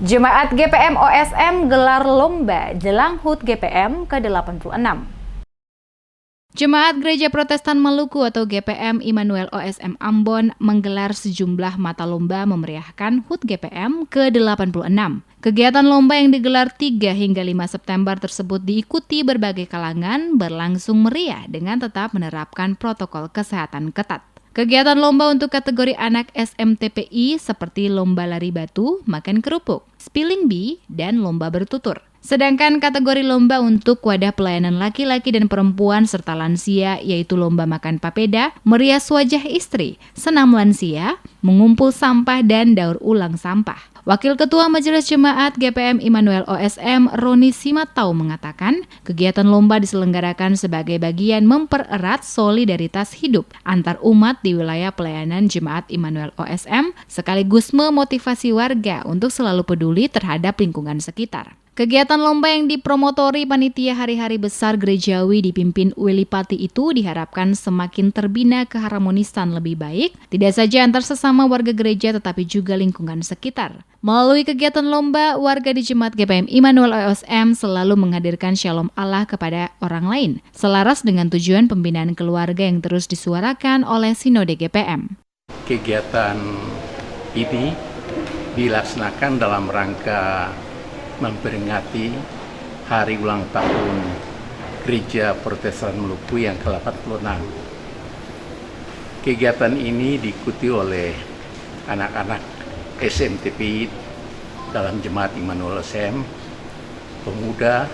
Jemaat GPM OSM gelar lomba jelang HUT GPM ke-86. Jemaat Gereja Protestan Maluku atau GPM Immanuel OSM Ambon menggelar sejumlah mata lomba memeriahkan HUT GPM ke-86. Kegiatan lomba yang digelar 3 hingga 5 September tersebut diikuti berbagai kalangan berlangsung meriah dengan tetap menerapkan protokol kesehatan ketat. Kegiatan lomba untuk kategori anak SMTPI seperti lomba lari batu, makan kerupuk, spilling bee, dan lomba bertutur. Sedangkan kategori lomba untuk wadah pelayanan laki-laki dan perempuan serta lansia yaitu lomba makan papeda, merias wajah istri, senam lansia, mengumpul sampah, dan daur ulang sampah. Wakil Ketua Majelis Jemaat GPM Immanuel OSM Roni Simatau mengatakan, kegiatan lomba diselenggarakan sebagai bagian mempererat solidaritas hidup antar umat di wilayah pelayanan Jemaat Immanuel OSM sekaligus memotivasi warga untuk selalu peduli terhadap lingkungan sekitar. Kegiatan lomba yang dipromotori Panitia Hari-Hari Besar Gerejawi dipimpin Willy Pati itu diharapkan semakin terbina keharmonisan lebih baik, tidak saja antar sesama warga gereja tetapi juga lingkungan sekitar. Melalui kegiatan lomba, warga di Jemaat GPM Immanuel OSM selalu menghadirkan shalom Allah kepada orang lain, selaras dengan tujuan pembinaan keluarga yang terus disuarakan oleh Sinode GPM. Kegiatan ini dilaksanakan dalam rangka memperingati hari ulang tahun Gereja Protestan Maluku yang ke-86. Kegiatan ini diikuti oleh anak-anak SMTPI dalam Jemaat Immanuel OSM, pemuda,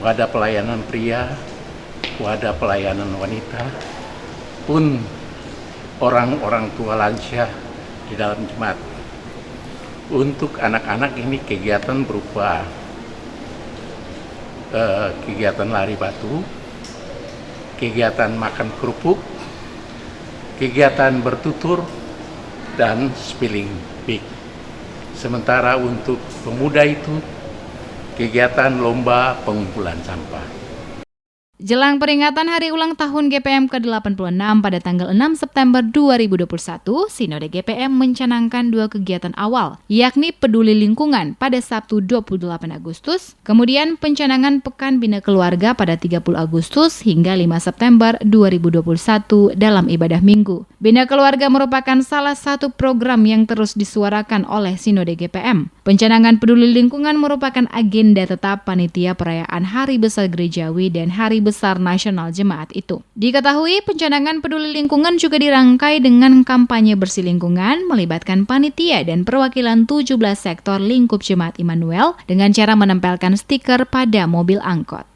wadah pelayanan pria, wadah pelayanan wanita, pun orang-orang tua lansia di dalam jemaat. Untuk anak-anak ini kegiatan berupa kegiatan lari batu, kegiatan makan kerupuk, kegiatan bertutur, dan spilling bee. Sementara untuk pemuda itu kegiatan lomba pengumpulan sampah. Jelang peringatan Hari Ulang Tahun GPM ke-86 pada tanggal 6 September 2021, Sinode GPM mencanangkan 2 kegiatan awal, yakni Peduli Lingkungan pada Sabtu 28 Agustus, kemudian pencanangan Pekan Bina Keluarga pada 30 Agustus hingga 5 September 2021 dalam ibadah Minggu. Bina Keluarga merupakan salah satu program yang terus disuarakan oleh Sinode GPM. Pencanangan Peduli Lingkungan merupakan agenda tetap panitia perayaan Hari Besar Gerejawi dan Hari Besar Nasional Jemaat itu. Diketahui pencanangan Peduli Lingkungan juga dirangkai dengan kampanye bersih lingkungan melibatkan panitia dan perwakilan 17 sektor lingkup Jemaat Immanuel dengan cara menempelkan stiker pada mobil angkot.